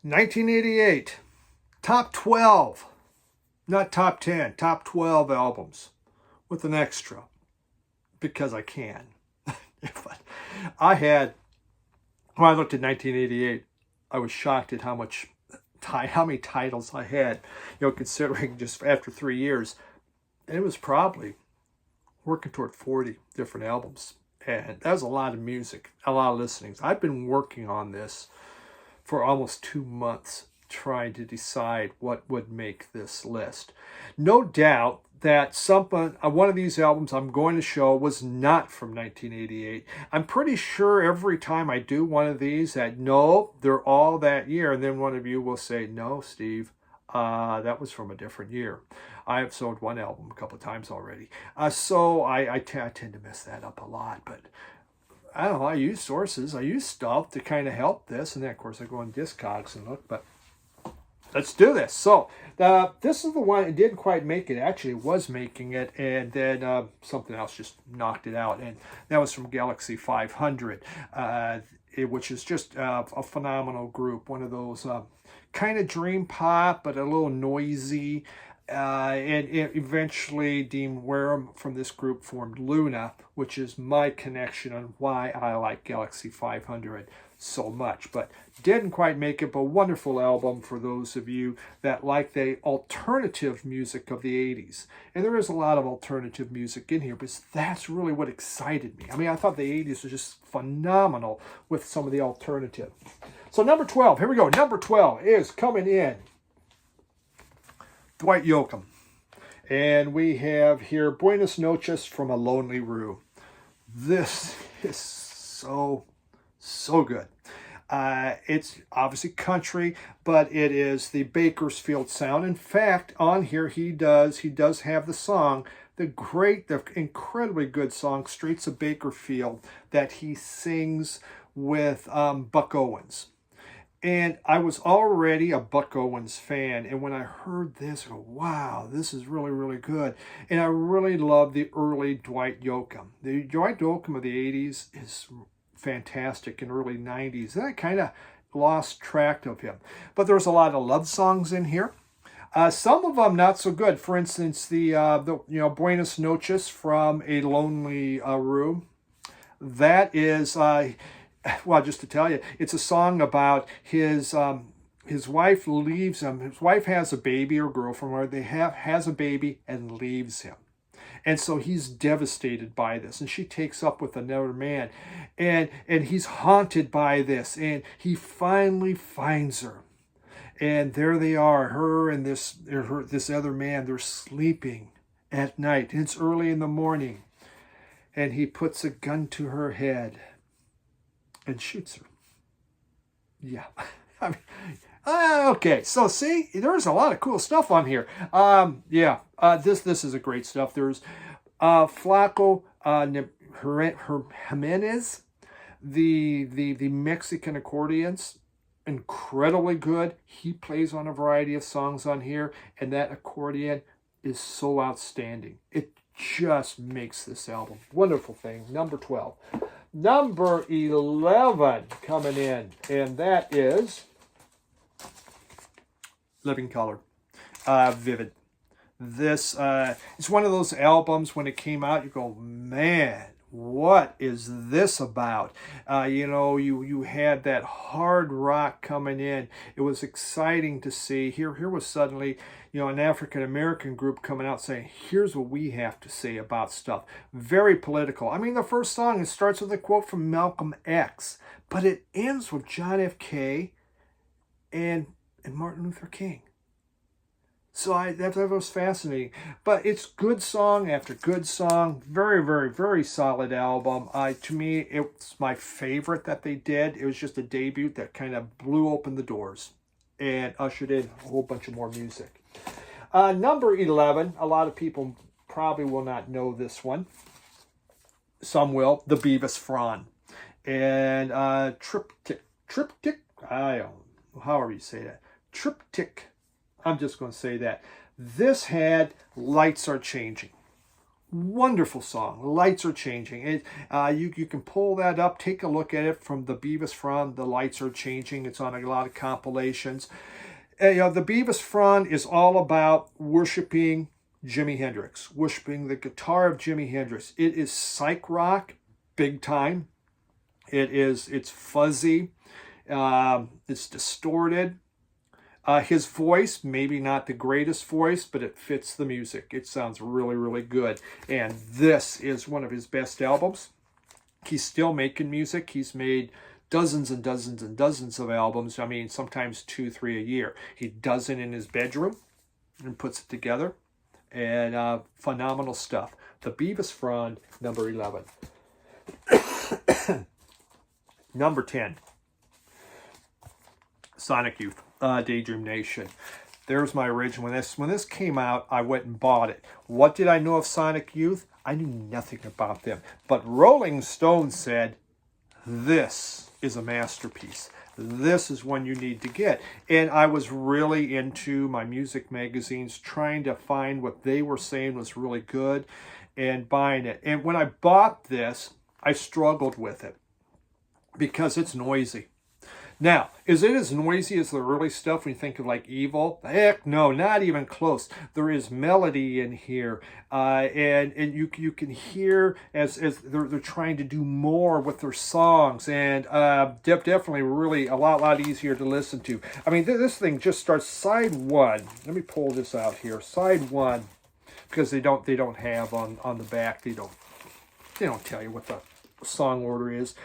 1988, top 12, not top 10, top 12 albums with an extra because I can. But I had, when I looked at 1988, I was shocked at how many titles I had, considering just after 3 years. And it was probably working toward 40 different albums. And that was a lot of music, a lot of listenings. I've been working on this for almost 2 months, trying to decide what would make this list. No doubt that one of these albums I'm going to show was not from 1988. I'm pretty sure every time I do one of these that, no, they're all that year. And then one of you will say, no, Steve, that was from a different year. I have sold one album a couple of times already. So I tend to mess that up a lot. But I don't know, I use sources. I use stuff to kind of help this. And then, of course, I go on Discogs and look. But let's do this. So this is the one that didn't quite make it. Actually, it was making it. And then something else just knocked it out. And that was from Galaxy 500, which is just a phenomenal group. One of those kind of dream pop, but a little noisy. And eventually Dean Wareham from this group formed Luna, which is my connection on why I like Galaxy 500 so much. But didn't quite make it, but wonderful album for those of you that like the alternative music of the 80s. And there is a lot of alternative music in here, but that's really what excited me. I mean, I thought the 80s was just phenomenal with some of the alternative. So number 12, here we go. Number 12 is coming in. Dwight Yokum. And we have here Buenas Noches from A Lonely Room. This is so good. It's obviously country, but it is the Bakersfield sound. In fact, on here he does have the song, the incredibly good song, Streets of Bakersfield, that he sings with Buck Owens. And I was already a Buck Owens fan. And when I heard this, I go, wow, this is really, really good. And I really love the early Dwight Yokum. The Dwight Yokum of the 80s is fantastic, in early 90s. And I kind of lost track of him. But there's a lot of love songs in here. Some of them not so good. For instance, the Buenas Noches from A Lonely Room. That is... well, just to tell you, it's a song about his wife leaves him. His wife has a baby or girlfriend, or has a baby and leaves him. And so he's devastated by this. And she takes up with another man. And he's haunted by this. And he finally finds her. And there they are, her and this other man. They're sleeping at night. And it's early in the morning. And he puts a gun to her head and shoots her. Yeah. I mean, okay. So see, there's a lot of cool stuff on here. This is a great stuff. There's Flaco Jimenez, the Mexican accordions, incredibly good. He plays on a variety of songs on here, and that accordion is so outstanding. It just makes this album wonderful thing. Number 12. Number 11 coming in, and that is Living Color, Vivid. This it's one of those albums, when it came out, you go, man, what is this about? You had that hard rock coming in. It was exciting to see. Here was suddenly, an African-American group coming out saying, here's what we have to say about stuff. Very political. I mean, the first song, it starts with a quote from Malcolm X, but it ends with John F. K. and Martin Luther King. So that was fascinating. But it's good song after good song. Very, very, very solid album. To me, it's my favorite that they did. It was just a debut that kind of blew open the doors and ushered in a whole bunch of more music. Number 11, a lot of people probably will not know this one. Some will. The Bevis Frond. And Triptych. I don't know, however you say that. Triptych. I'm just going to say that. This had Lights Are Changing. Wonderful song. Lights Are Changing. You can pull that up, take a look at it from the Bevis Frond. The Lights Are Changing. It's on a lot of compilations. The Bevis Frond is all about worshiping Jimi Hendrix, worshiping the guitar of Jimi Hendrix. It is psych rock, big time. It's fuzzy. It's distorted. His voice, maybe not the greatest voice, but it fits the music. It sounds really, really good. And this is one of his best albums. He's still making music. He's made dozens and dozens and dozens of albums. I mean, sometimes 2, 3 a year. He does it in his bedroom and puts it together. And phenomenal stuff. The Bevis Frond, number 11. Number 10. Sonic Youth, Daydream Nation. There's my original. When this came out, I went and bought it. What did I know of Sonic Youth? I knew nothing about them. But Rolling Stone said, this is a masterpiece. This is one you need to get. And I was really into my music magazines, trying to find what they were saying was really good and buying it. And when I bought this, I struggled with it because it's noisy. Now, is it as noisy as the early stuff when you think of like Evil? Heck no, not even close. There is melody in here, and you can hear as they're trying to do more with their songs, and definitely really a lot easier to listen to. I mean, this thing just starts side one. Let me pull this out here. Side one, because they don't have on the back. They don't tell you what the song order is.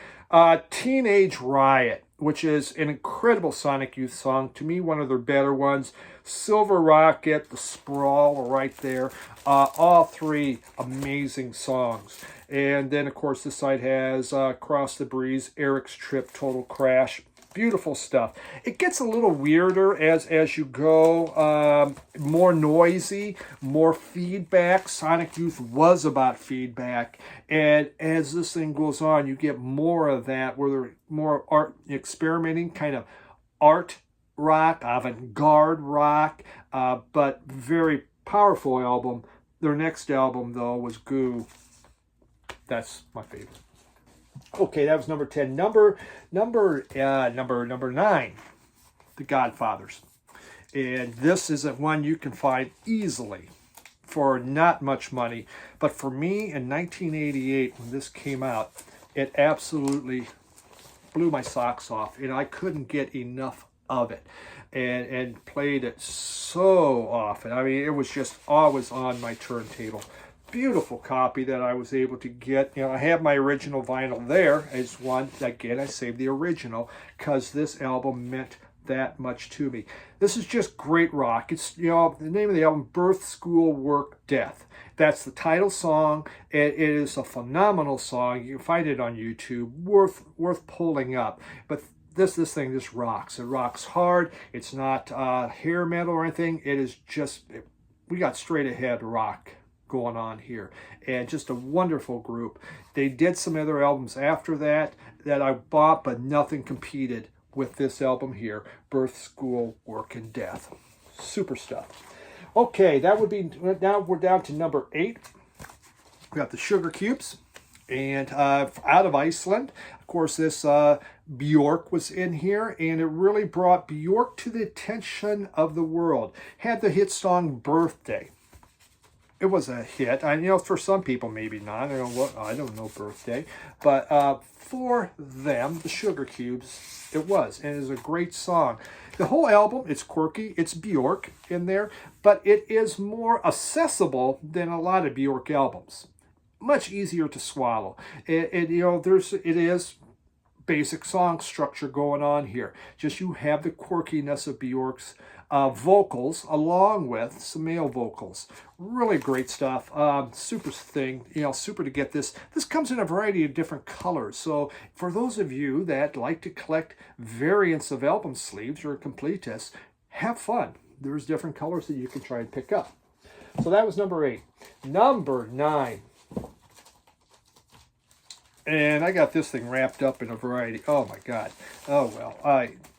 Teenage Riot, which is an incredible Sonic Youth song. To me, one of their better ones. Silver Rocket, The Sprawl, right there. All three amazing songs. And then, of course, this side has Cross the Breeze, Eric's Trip, Total Crash. Beautiful stuff. It gets a little weirder as you go. More noisy, more feedback. Sonic Youth was about feedback. And as this thing goes on, you get more of that, where they're more art experimenting, kind of art rock, avant-garde rock, but very powerful album. Their next album, though, was Goo. That's my favorite. Okay, that was number 10. Number 9, The Godfathers. And this isn't one you can find easily for not much money. But for me, in 1988, when this came out, it absolutely blew my socks off. And I couldn't get enough of it. And played it so often. I mean, it was just always on my turntable. Beautiful copy that I was able to get. I have my original vinyl there as one. Again, I saved the original because this album meant that much to me. This is just great rock. It's, the name of the album, Birth, School, Work, Death. That's the title song. It is a phenomenal song. You can find it on YouTube. Worth pulling up. But this thing just rocks. It rocks hard. It's not hair metal or anything. It is just, we got straight ahead rock going on here, and just a wonderful group. They did some other albums after that I bought, but nothing competed with this album here, Birth, School, Work, and Death. Super stuff. Okay, that would be, now we're down to number 8. We got the Sugarcubes, and out of Iceland. Of course, this Björk was in here, and it really brought Björk to the attention of the world. Had the hit song Birthday. It was a hit. For some people, maybe not. I don't know Birthday. But for them, the Sugarcubes, it was. And it is a great song. The whole album, it's quirky. It's Björk in there. But it is more accessible than a lot of Björk albums. Much easier to swallow. It is basic song structure going on here. Just you have the quirkiness of Björk's vocals along with some male vocals. Really great stuff. Super thing, super to get this. This comes in a variety of different colors. So for those of you that like to collect variants of album sleeves or completists, have fun. There's different colors that you can try and pick up. So that was number 8. Number 9. And I got this thing wrapped up in a variety. Oh my God. Oh well.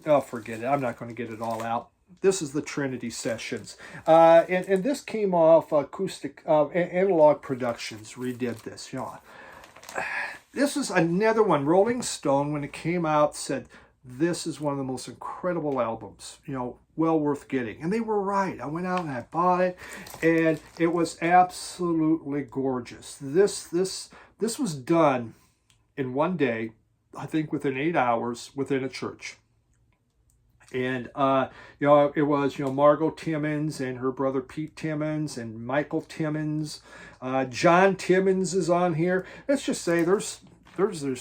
I'll forget it. I'm not going to get it all out. This is the Trinity Sessions. And this came off acoustic, Analog Productions redid this. You know, this is another one. Rolling Stone, when it came out, said, this is one of the most incredible albums, you know, well worth getting. And they were right. I went out and I bought it, and it was absolutely gorgeous. This was done in one day, I think within 8 hours, within a church. And, you know, it was, you know, Margot Timmons and her brother Pete Timmons and Michael Timmons. John Timmons is on here. Let's just say there's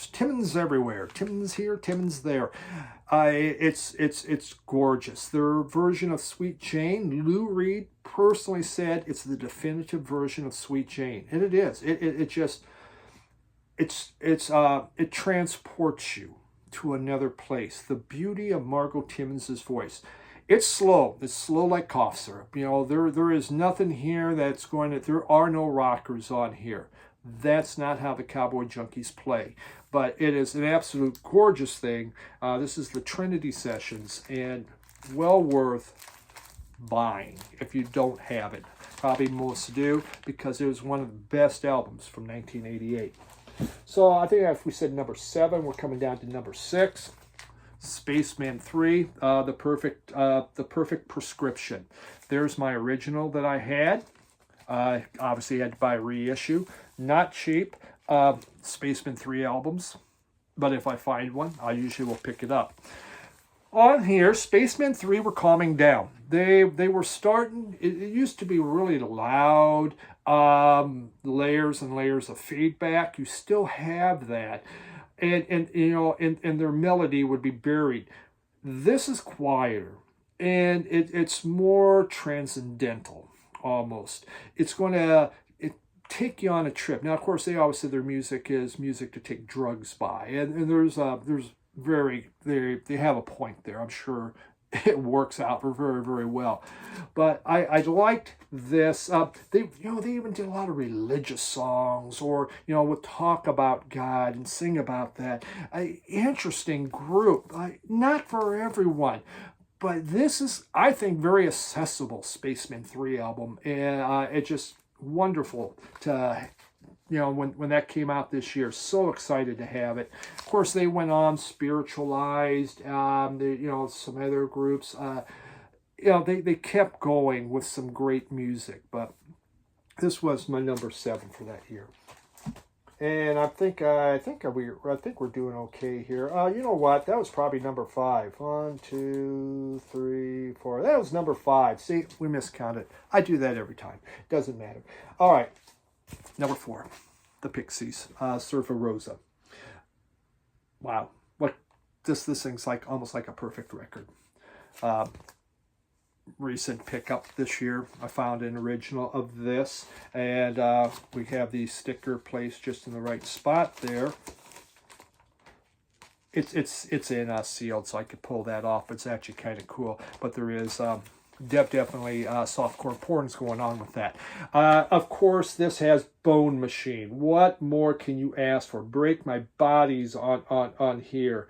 Timmons everywhere. Timmons here, Timmons there. It's gorgeous. Their version of Sweet Jane, Lou Reed personally said it's the definitive version of Sweet Jane. And it is. It transports you to another place. The beauty of Margot Timmons' voice. It's slow. It's slow like cough syrup. You know, there is nothing here that's going to, there are no rockers on here. That's not how the Cowboy Junkies play. But it is an absolute gorgeous thing. This is the Trinity Sessions, and well worth buying if you don't have it. Probably most do, because it was one of the best albums from 1988. So I think if we said number 7, we're coming down to number 6. Spaceman 3, the perfect prescription. There's my original that I had. Obviously had to buy a reissue. Not cheap. Spaceman 3 albums. But if I find one, I usually will pick it up. On here, Spaceman 3 were calming down. They were starting, it used to be really loud, layers and layers of feedback. You still have that. And you know, and their melody would be buried. This is quieter, and it's more transcendental, almost. It's going to take you on a trip. Now, of course, they always said their music is music to take drugs by, and they have a point there. I'm sure it works out very, very well. But I liked this. They even did a lot of religious songs, or would talk about God and sing about that. Interesting group. Not for everyone. But this is, I think, very accessible Spaceman 3 album, and it's just wonderful to, when that came out this year. So excited to have it. Of course, they went on, Spiritualized, some other groups. They kept going with some great music, but this was my number 7 for that year. And I think we're doing okay here. You know what? That was probably number 5. 1, 2, 3, 4. That was number 5. See, we miscounted. I do that every time. Doesn't matter. All right. Number 4, the Pixies, Surfer Rosa. Wow, what this thing's like, almost like a perfect record. Recent pickup this year, I found an original of this, and we have the sticker placed just in the right spot there. It's in sealed, so I could pull that off. It's actually kind of cool, but there is definitely softcore porns going on with that. Of course, this has Bone Machine. What more can you ask for? Break My Bodies on here.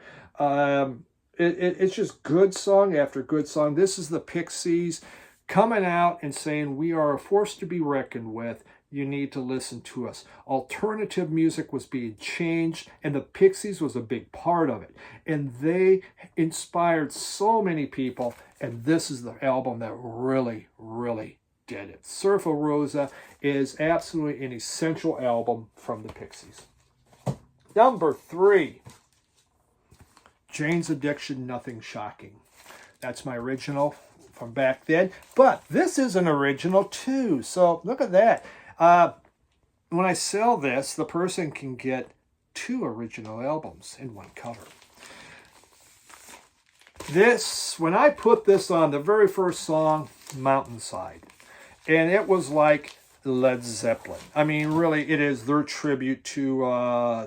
It's just good song after good song. This is the Pixies coming out and saying, we are a force to be reckoned with. You need to listen to us. Alternative music was being changed, and the Pixies was a big part of it. And they inspired so many people, and this is the album that really, really did it. Surfer Rosa is absolutely an essential album from the Pixies. Number 3. Jane's Addiction, Nothing Shocking. That's my original from back then. But this is an original too. So look at that. When I sell this, the person can get 2 original albums in one cover. This, when I put this on, the very first song, Mountainside. And it was like Led Zeppelin. I mean, really, it is their tribute to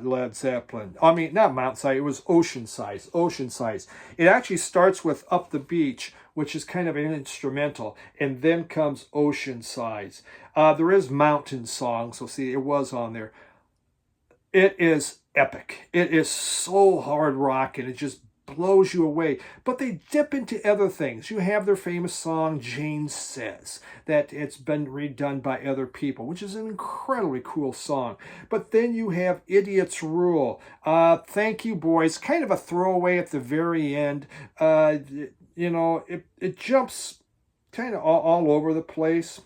Led Zeppelin. I mean, not Mountainside, it was Oceanside. It actually starts with Up the Beach, which is kind of an instrumental, and then comes Oceanside. There is Mountain Song, so see, it was on there. It is epic. It is so hard rock, and it just blows you away. But they dip into other things. You have their famous song, Jane Says, that it's been redone by other people, which is an incredibly cool song. But then you have Idiot's Rule. Thank You Boys, kind of a throwaway at the very end. You know, it jumps kind of all over the place,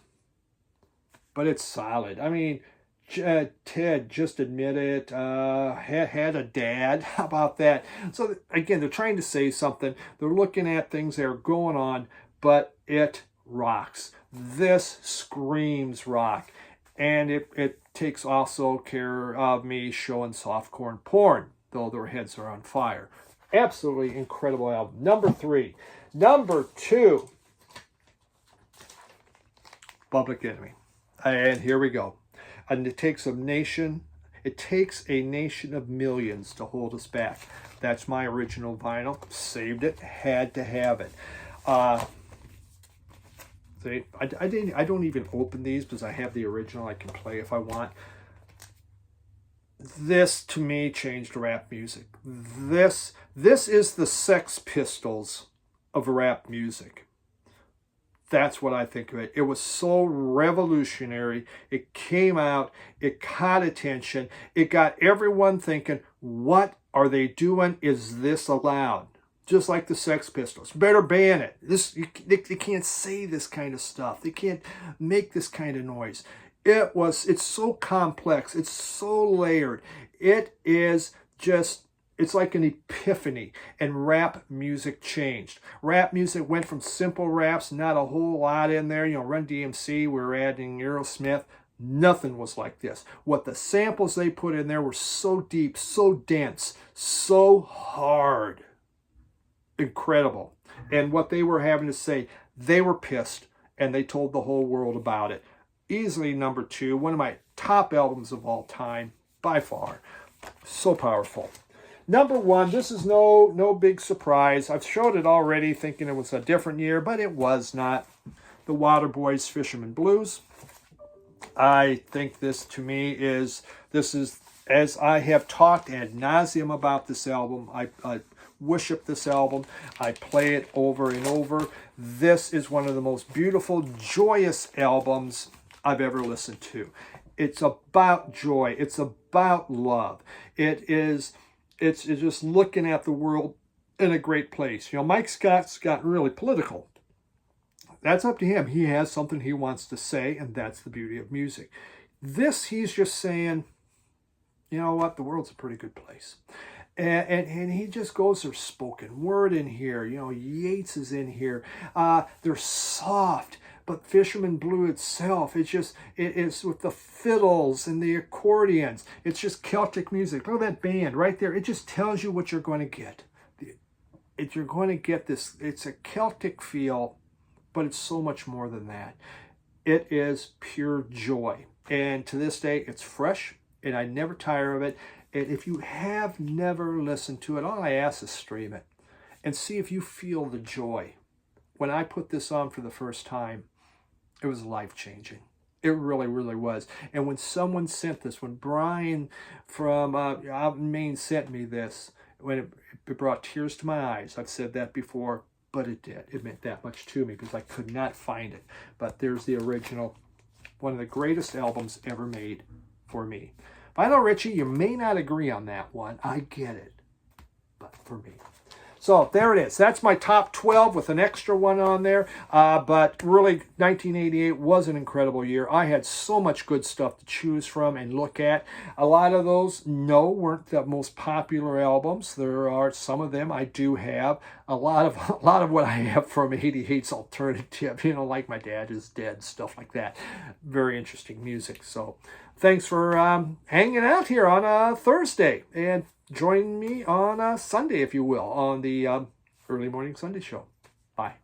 but it's solid. I mean, Ted, just admit it, had a dad. How about that? So again, they're trying to say something. They're looking at things that are going on, but it rocks. This screams rock. And it takes also care of me showing softcore porn, though their heads are on fire. Absolutely incredible album. Number 3. Number 2, Public Enemy. And here we go. And it takes a nation of millions to hold us back. That's my original vinyl. Saved it. Had to have it. See, I don't even open these because I have the original. I can play if I want. This, to me, changed rap music. This is the Sex Pistols of rap music. That's what I think of it. It was so revolutionary. It came out. It caught attention. It got everyone thinking, what are they doing? Is this allowed? Just like the Sex Pistols. Better ban it. They can't say this kind of stuff. They can't make this kind of noise. It's so complex. It's so layered. It is just... It's like an epiphany, and rap music changed. Rap music went from simple raps, not a whole lot in there. You know, Run DMC, we were adding Aerosmith. Nothing was like this. What the samples they put in there were so deep, so dense, so hard. Incredible. And what they were having to say, they were pissed, and they told the whole world about it. Easily number 2, one of my top albums of all time, by far. So powerful. Number 1, this is no big surprise. I've showed it already thinking it was a different year, but it was not. The Waterboys, Fisherman Blues. I think this, to me, is, as I have talked ad nauseum about this album, I worship this album. I play it over and over. This is one of the most beautiful, joyous albums I've ever listened to. It's about joy. It's about love. It's just looking at the world in a great place. You know, Mike Scott's gotten really political. That's up to him. He has something he wants to say, and that's the beauty of music. This, he's just saying, you know what, the world's a pretty good place. And he just goes, there's spoken word in here. You know, Yeats is in here. They're soft. But Fisherman Blue itself, it is with the fiddles and the accordions. It's just Celtic music. Look at that band right there. It just tells you what you're going to get. You're going to get this. It's a Celtic feel, but it's so much more than that. It is pure joy. And to this day, it's fresh, and I never tire of it. And if you have never listened to it, all I ask is stream it and see if you feel the joy. When I put this on for the first time, it was life-changing. It really, really was. And when someone sent this, when Brian from out in Maine sent me this, when it brought tears to my eyes. I've said that before, but it did. It meant that much to me because I could not find it. But there's the original, one of the greatest albums ever made for me. Lionel Richie, you may not agree on that one. I get it. But for me. So there it is. That's my top 12 with an extra one on there. But really, 1988 was an incredible year. I had so much good stuff to choose from and look at. A lot of those, weren't the most popular albums. There are some of them I do have. A lot of what I have from 88's alternative, like My Dad Is Dead, stuff like that. Very interesting music. So thanks for hanging out here on a Thursday. And join me on Sunday, if you will, on the Early Morning Sunday Show. Bye.